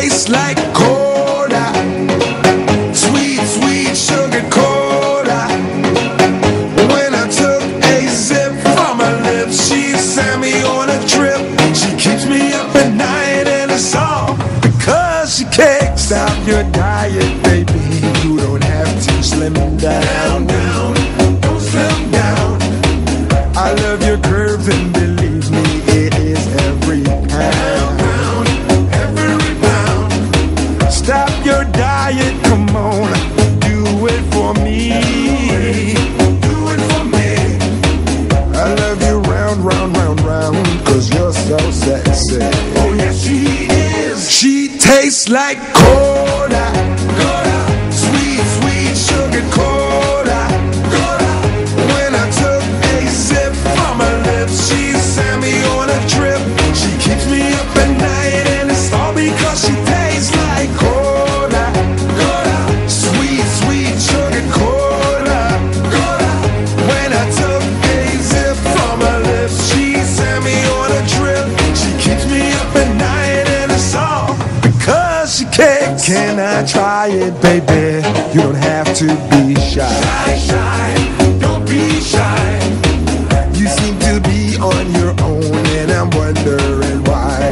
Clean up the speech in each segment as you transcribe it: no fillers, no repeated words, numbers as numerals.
tastes like cola, sweet, sweet sugar cola. When I took a sip from her lips, she sent me on a trip. She keeps me up at night and it's all because she can't stop your diet, baby. You don't have to slim down, don't slim down. I love your curves and believe me, it is every pound, every pound. Stop your diet, come on, do it for me, do it for me. I love you round, round, round, round, cause you're so sexy. Oh yes, she is. She tastes like cola, cola, sweet, sweet sugar cola, cola. When I took a sip from her lips, she sent me on a trip. She keeps me up at night and it's all because she tastes like cola, cola, sweet, sweet sugar cola, cola. When I took a sip from her lips, she sent me on a trip. She keeps me up at night and it's all because she can't. Can I try it, baby? You don't have to be shy. Shy, shy, don't be shy. You seem to be on your own and I'm wondering why.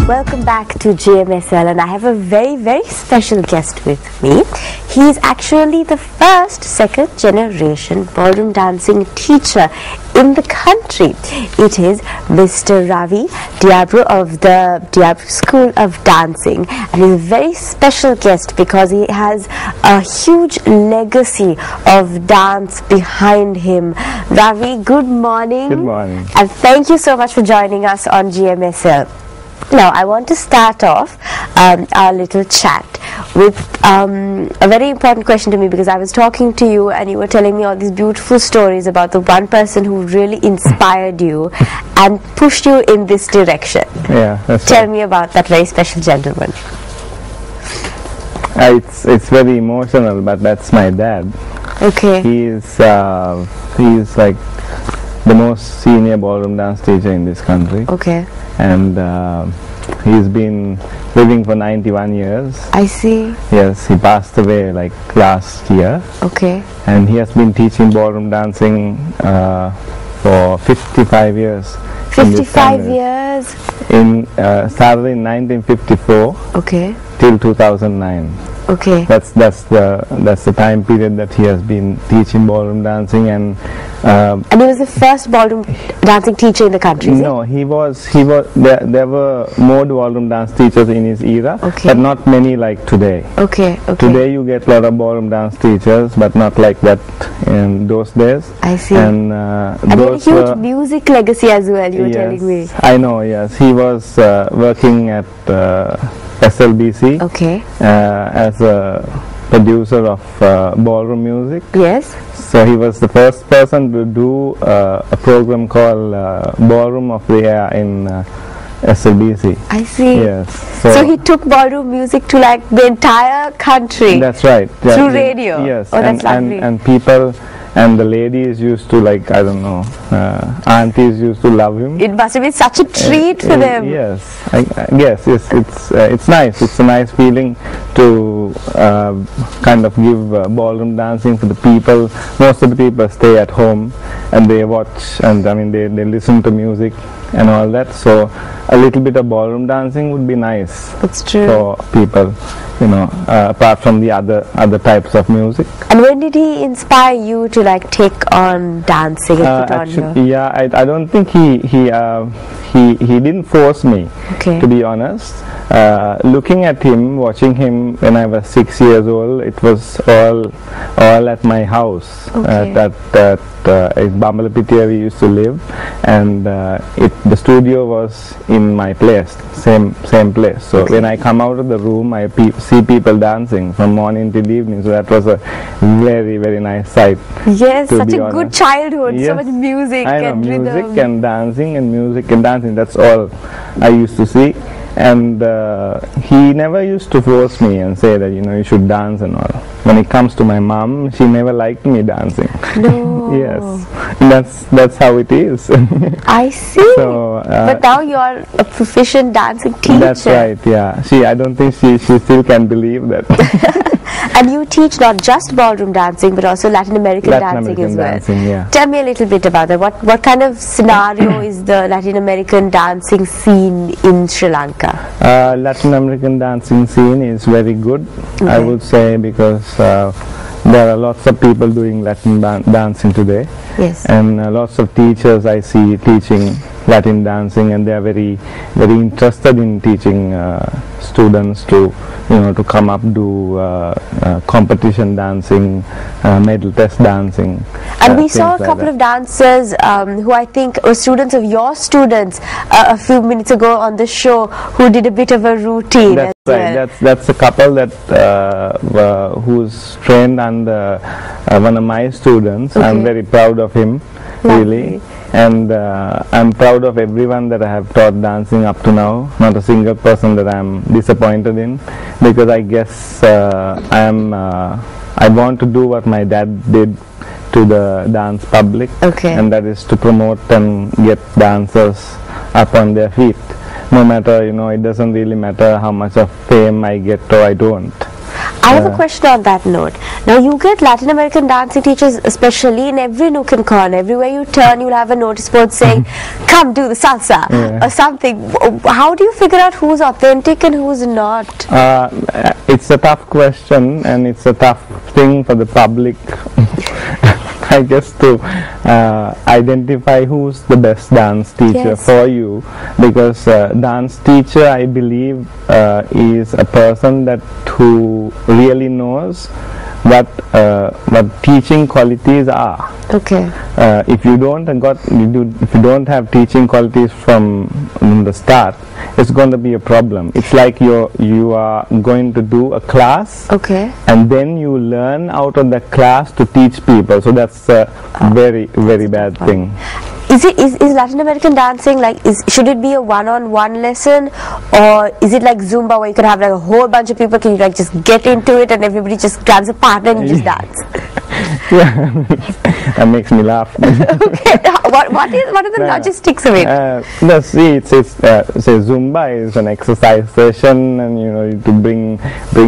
Welcome back to GMSL, and I have a very, very special guest with me. He is actually the first second generation ballroom dancing teacher in the country. It is Mr. Ravi Abrew of the Abrew School of Dancing, and he's a very special guest because he has a huge legacy of dance behind him. Ravi, good morning. Good morning. And thank you so much for joining us on GMSL. Now, I want to start off our little chat with a very important question to me, because I was talking to you and you were telling me all these beautiful stories about the one person who really inspired you and pushed you in this direction. Yeah, that's Tell right. me about that very special gentleman. It's very emotional, but that's my dad. Okay. He's like the most senior ballroom dance teacher in this country. Okay. And he's been living for 91 years. I see. Yes, he passed away like last year. Okay. And he has been teaching ballroom dancing for 55 years. 55 years. Started in 1954 Okay. till 2009. Okay. That's the time period that he has been teaching ballroom dancing, and he was the first ballroom dancing teacher in the country, is no, he was there were more ballroom dance teachers in his era, okay, but not many like today. Okay. Okay. Today you get a lot of ballroom dance teachers, but not like that in those days. I see. And he had a huge music legacy as well, you were telling me. I know, yes. He was working at SLBC, okay, as a producer of ballroom music. Yes. So he was the first person to do a program called Ballroom of the Year in SLBC. I see. Yes. So he took ballroom music to like the entire country. That's right. Through radio. Yes. Oh, that's lovely. And people and the ladies used to, like, I don't know, aunties used to love him. It must have been such a treat for them. Yes, yes, it's nice. It's a nice feeling to kind of give ballroom dancing to the people. Most of the people stay at home and they watch, and I mean they listen to music and all that. So a little bit of ballroom dancing would be nice. That's true. For people, you know, apart from the other types of music. And when did he inspire you to like take on dancing and put on actually, yeah, I don't think he didn't force me, okay, to be honest. Looking at him, watching him when I was 6 years old, it was all at my house. Okay. In Bambalapitiya we used to live, and the studio was in my place, same place. So okay, when I come out of the room, I see people dancing from morning till evening. So that was a very, very nice sight. Yes, such a honest. good childhood. Yes. So much music I know, and music rhythm. and dancing and music and dancing. That's all I used to see. and he never used to force me and say that, you know, you should dance and all. When it comes to my mom, she never liked me dancing. No. Yes, that's how it is. I see. So, but now you are a proficient dancing teacher. That's right. Yeah. I don't think she still can believe that. And you teach not just ballroom dancing, but also Latin American dancing as well. Yeah. Tell me a little bit about that. What kind of scenario is the Latin American dancing scene in Sri Lanka? Latin American dancing scene is very good, okay. I would say, because there are lots of people doing Latin dancing today. Yes. And lots of teachers I see teaching Latin dancing, and they are very, very interested in teaching students to, you know, to come up, do competition dancing, medal test dancing. And we saw a couple of dancers who I think were students of your students a few minutes ago on the show, who did a bit of a routine. That's right. Well. That's a couple that who's trained under one of my students. Okay. I'm very proud of him, really. And I'm proud of everyone that I have taught dancing up to now. Not a single person that I'm disappointed in, because I guess I want to do what my dad did to the dance public, okay. and that is to promote and get dancers up on their feet. No matter, you know, it doesn't really matter how much of fame I get or I don't. I have a question on that note. Now, you get Latin American dancing teachers, especially in every nook and corner. Everywhere you turn, you'll have a notice board saying, come do the salsa, or something. How do you figure out who's authentic and who's not? It's a tough question, and it's a tough thing for the public, I guess, to identify who's the best dance teacher for you, because dance teacher, I believe, is a person that who really knows what teaching qualities are. Okay. If you don't have teaching qualities from the start, it's going to be a problem. It's like you are going to do a class, okay, and then you learn out of the class to teach people. So that's a very, very bad thing. Is Latin American dancing like, should it be a one-on-one lesson, or is it like Zumba where you could have like a whole bunch of people, can you like just get into it and everybody just grabs a partner and you just dance? Yeah, that makes me laugh. Okay, what are the logistics of it? Say Zumba is an exercise session, and you know, to bring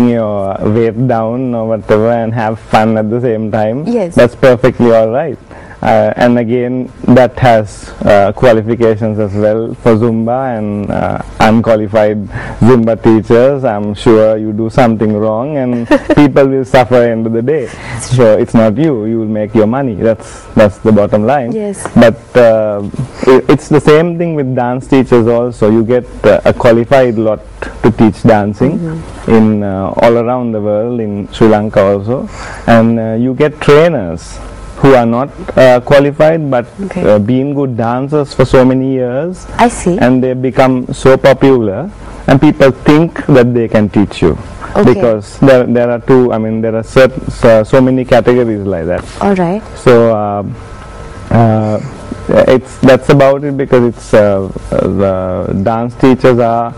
your weight down or whatever and have fun at the same time. Yes, that's perfectly all right. And again, that has qualifications as well for Zumba, and unqualified Zumba teachers, I'm sure you do something wrong and people will suffer at the end of the day. So it's not you will make your money. That's the bottom line. Yes. But it's the same thing with dance teachers also. You get a qualified lot to teach dancing in all around the world, in Sri Lanka also, and you get trainers who are not qualified but been good dancers for so many years. I see. And they become so popular, and people think that they can teach you. Okay. Because there are so many categories like that. All right. So that's about it, because it's the dance teachers are.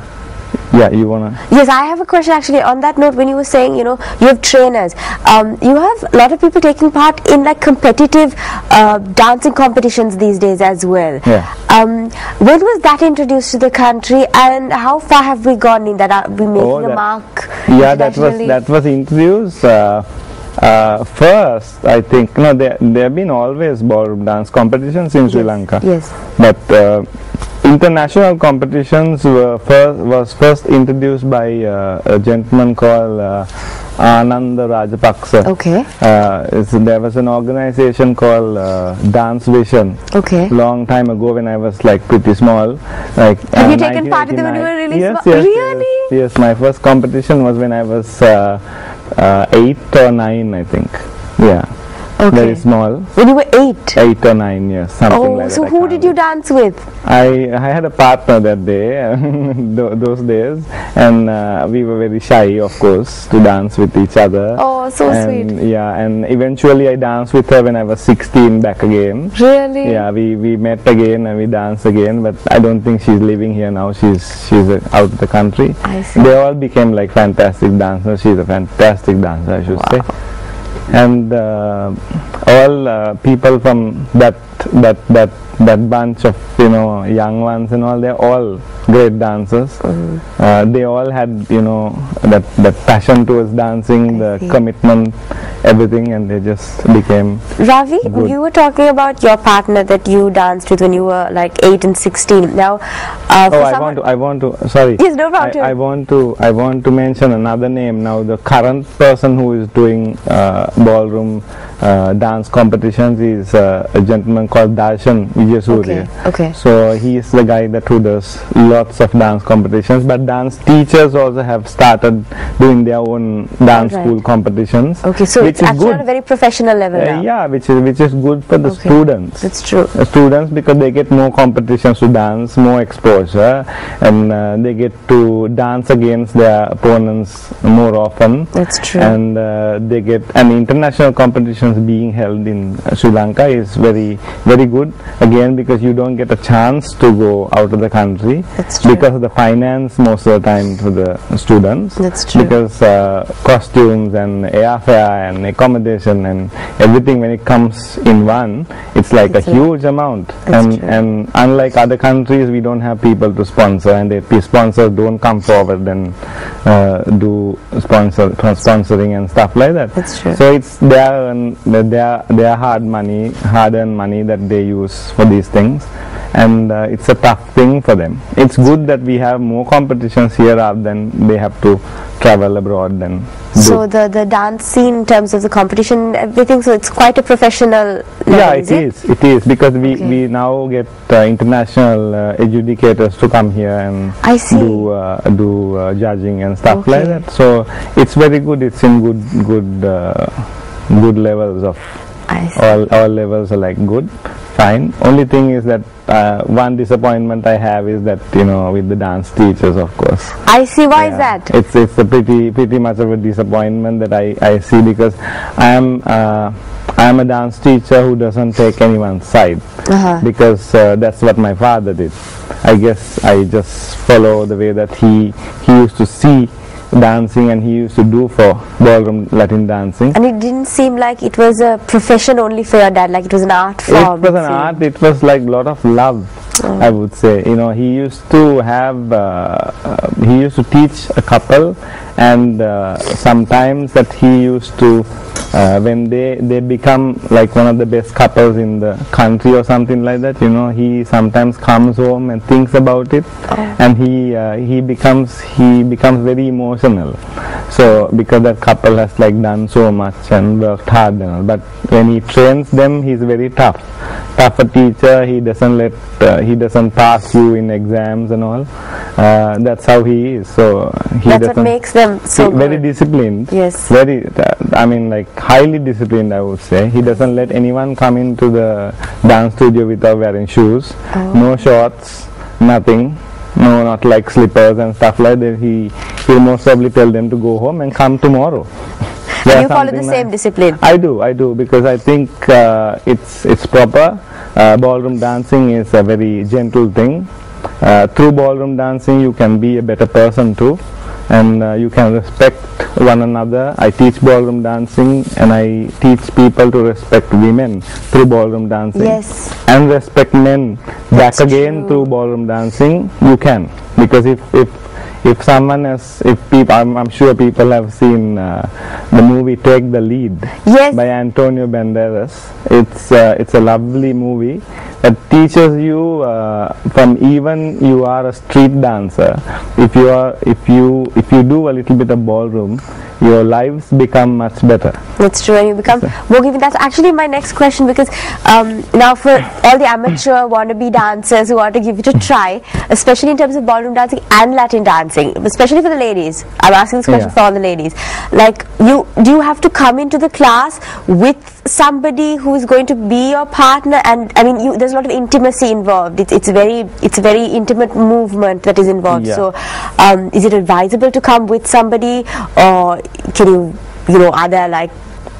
Yeah, you wanna? Yes, I have a question actually on that note. When you were saying, you know, you have trainers, you have a lot of people taking part in like competitive dancing competitions these days as well. Yeah. When was that introduced to the country, and how far have we gone in that? Are we making a mark? Yeah, that was introduced. First, I think, no, there have been always ballroom dance competitions in Sri Lanka. Yes. But international competitions was first introduced by a gentleman called Ananda Rajapaksa. Okay. There was an organization called Dance Vision. Okay. Long time ago, when I was like pretty small. Like, have you taken part in them when you were really small? Yes, really? Yes, my first competition was when I was 8 or 9, I think. Yeah. very small. When you were 8? 8 or 9 years, something like that. So who did you dance with? I had a partner that day, those days, and we were very shy, of course, to dance with each other. Oh, so sweet. Yeah, and eventually I danced with her when I was 16 back again. Really? Yeah, we met again and we danced again, but I don't think she's living here now. She's out of the country. I see. They all became like fantastic dancers. She's a fantastic dancer, I should say. And all people from that bunch of young ones and all, they're all great dancers. They all had that passion towards dancing, the commitment, everything, and they just became Ravi, good. you were talking about your partner that you danced with when you were like 8 and 16. Now, I want to. Sorry. Yes, no problem. I want to mention another name now. The current person who is doing ballroom dance competitions is a gentleman called Darshan Vijayasuriya. Okay. So he is the guy who does lots of dance competitions. But dance teachers also have started doing their own dance school competitions. Okay, so it's actually good. on a very professional level now. Yeah, which is good for the students. That's true. Students, because they get more competitions to dance, more exposure, and they get to dance against their opponents more often. That's true. And they get international competitions being held in Sri Lanka is very, very good. Again, because you don't get a chance to go out of the country. That's true. Because of the finance most of the time for the students. That's true. Because costumes and airfare and accommodation and everything, when it comes in one, it's like a huge amount. And unlike other countries, we don't have people to sponsor, and if sponsors don't come forward and do sponsoring and stuff like that. That's true. So it's their hard-earned money that they use for these things, and it's a tough thing for them. It's good that we have more competitions here rather than they have to travel abroad and so the dance scene in terms of the competition, everything, so it's quite a professional level. Yeah, it is because we now get international adjudicators to come here and do judging and stuff like that. So it's very good. It's in good levels of all levels are like good, fine. Only thing is that one disappointment I have is that with the dance teachers, of course. I see. Why is that? It's a pretty much of a disappointment that I see, because I am a dance teacher who doesn't take anyone's side, because that's what my father did. I guess I just follow the way that he used to see dancing and he used to do for ballroom Latin dancing. And it didn't seem like it was a profession only for your dad, like it was an art form. It was an art, it was like a lot of love, I would say. He used to have, he used to teach a couple, and sometimes that he used to, when they become like one of the best couples in the country or something like that, he sometimes comes home and thinks about it, and he becomes very emotional. So because that couple has like done so much and worked hard and all, but when he trains them, he's very tougher teacher. He doesn't pass you in exams and all. That's how he is. So that's what makes them so very disciplined. Yes. Very, like highly disciplined, I would say. He doesn't let anyone come into the dance studio without wearing shoes. No shorts, nothing. No, not like slippers and stuff like that. He'll most probably tell them to go home and come tomorrow. And you follow the same discipline? I do, because I think it's proper. Ballroom dancing is a very gentle thing. Through ballroom dancing, you can be a better person too, and you can respect one another. I teach ballroom dancing, and I teach people to respect women through ballroom dancing. Yes. And respect men back again through ballroom dancing. You can, because if someone has, I'm sure people have seen the movie Take the Lead by Antonio Banderas. It's a lovely movie that teaches you from even you are a street dancer. If you do a little bit of ballroom, your lives become much better. That's true, and you become more giving. That's actually my next question, because now for all the amateur wannabe dancers who want to give it a try, especially in terms of ballroom dancing and Latin dancing, especially for the ladies, I'm asking this question for all the ladies, like do you have to come into the class with somebody who is going to be your partner, and I mean, there's a lot of intimacy involved. It's a very intimate movement that is involved. Yeah. So, is it advisable to come with somebody, or can you are there like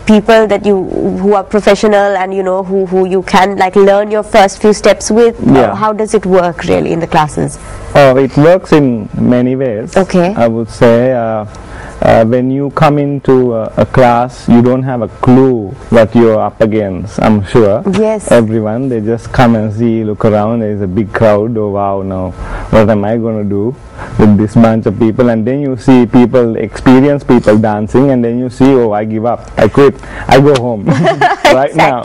people that who are professional and who you can like learn your first few steps with? Yeah. How does it work really in the classes? Oh, it works in many ways. Okay. I would say when you come into a class, you don't have a clue what you're up against, I'm sure. Yes. Everyone, they just come and see, look around, there's a big crowd, oh wow, now what am I going to do with this bunch of people? And then you see experienced people dancing, and then you see, oh, I give up, I quit, I go home. Right now.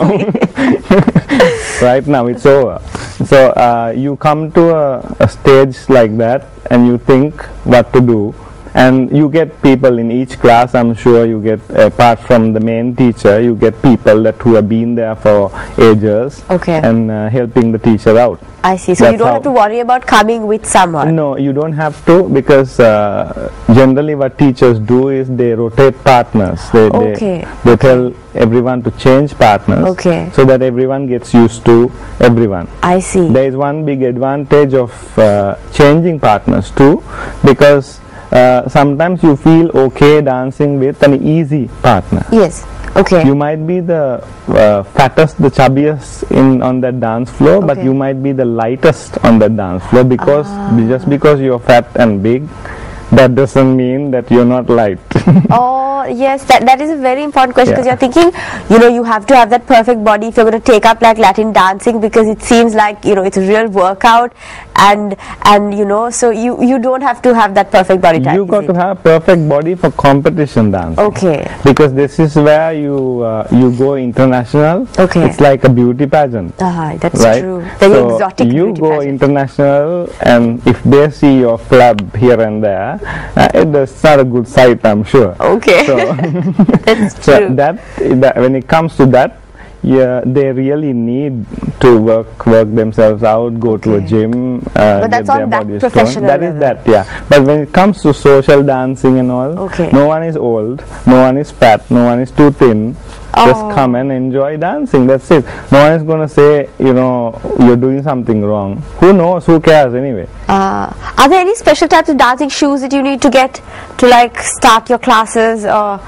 Right now, it's over. So you come to a stage like that, and you think what to do. And you get people in each class, I'm sure you get, apart from the main teacher, you get people who have been there for ages. Okay. And helping the teacher out. I see. So That's you don't have to worry about coming with someone. No, you don't have to, because generally what teachers do is they rotate partners. They tell everyone to change partners. Okay. So that everyone gets used to everyone. I see. There is one big advantage of changing partners too, because sometimes you feel okay dancing with an easy partner. Yes. Okay. You might be the fattest, the chubbiest on that dance floor, but you might be the lightest on that dance floor, because just because you're fat and big, that doesn't mean that you're not light. Oh yes, that is a very important question, because you're thinking, you have to have that perfect body if you're going to take up like Latin dancing, because it seems like it's a real workout, and so you don't have to have that perfect body type. You got to have perfect body for competition dancing. Okay. Because this is where you go international. Okay. It's like a beauty pageant. That's right? true. Very so exotic you beauty go pageant. international, and if they see your flab here and there, it's not a good sight, I'm sure. Okay. So, That's so true. that when it comes to that, they really need to work themselves out, go to a gym, but that's get their on that bodies professional toned. That level. is that, yeah. But when it comes to social dancing and all, no one is old, no one is fat, no one is too thin. Just come and enjoy dancing, that's it. No one is going to say, you're doing something wrong. Who knows, who cares anyway. Are there any special types of dancing shoes that you need to get to like start your classes, or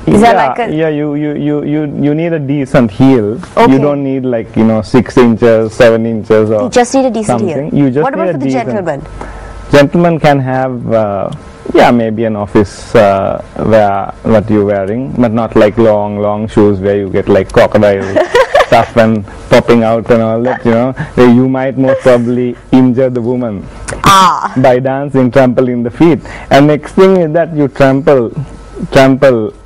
is there like a... Yeah, you need a decent heel. Okay. You don't need like 6 inches, 7 inches, or You just need a decent something. heel. You just What need about a for the decent- gentleman? Gentlemen can have maybe an office wear what you're wearing, but not like long shoes where you get like crocodile stuff and popping out and all that, where you might most probably injure the woman by dancing, trampling the feet. And next thing is that you trample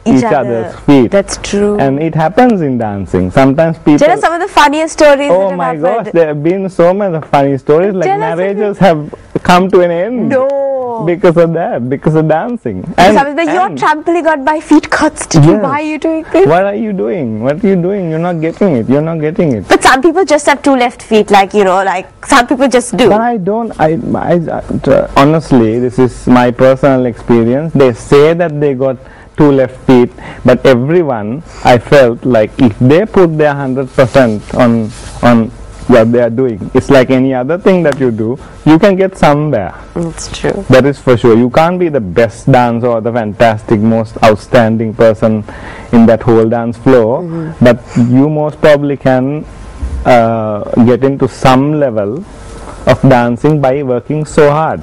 each other's feet. That's true. And it happens in dancing. Sometimes people... Tell us some of the funniest stories Oh that my have gosh, happened. there have been so many funny stories, like Tell us marriages have come to an end. No. Because of that, because of dancing. But you're trampling on my feet constantly. Yes. Why are you doing this? What are you doing? What are you doing? You're not getting it. You're not getting it. But some people just have 2 left feet, like some people just do. But I don't. Honestly, this is my personal experience. They say that they got 2 left feet, but everyone, I felt like if they put their 100% on what they are doing, it's like any other thing that you do, you can get somewhere. It's true. That is for sure. You can't be the best dancer or the fantastic, most outstanding person in that whole dance floor, but you most probably can get into some level of dancing by working so hard.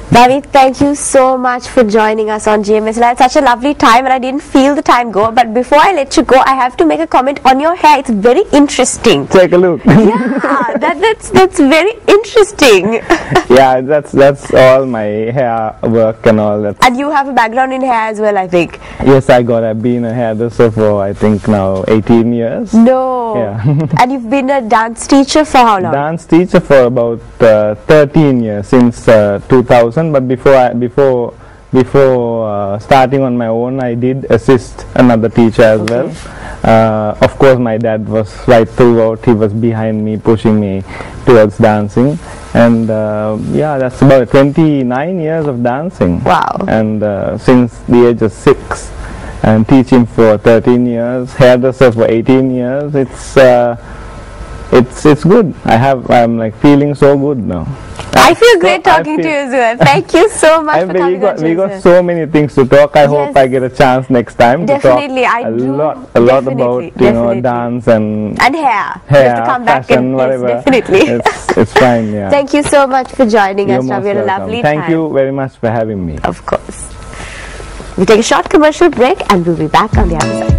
Ravi, thank you so much for joining us on GMS. I had such a lovely time, and I didn't feel the time go. But before I let you go, I have to make a comment on your hair. It's very interesting. Take a look. Yeah, that's very interesting. Yeah, that's all my hair work and all that. And you have a background in hair as well, I think. Yes, I've been a hairdresser for I think now 18 years. No. Yeah. And you've been a dance teacher for how long? Dance teacher for about 13 years, since 2000. But before starting on my own, I did assist another teacher as well. Of course, my dad was right throughout. He was behind me, pushing me towards dancing. And yeah, that's about 29 years of dancing. Wow. And since the age of 6, and teaching for 13 years, hairdresser for 18 years. It's good. I'm like feeling so good now. I feel great talking to you as well. Thank you so much for coming on. We got so many things to talk. I hope I get a chance next time definitely, to talk a lot about dance and hair. You have to come back fashion, whatever. Definitely. It's fine. Yeah. Thank you so much for joining us. We had a lovely time. Thank you very much for having me. Of course. We take a short commercial break and we'll be back on the other side.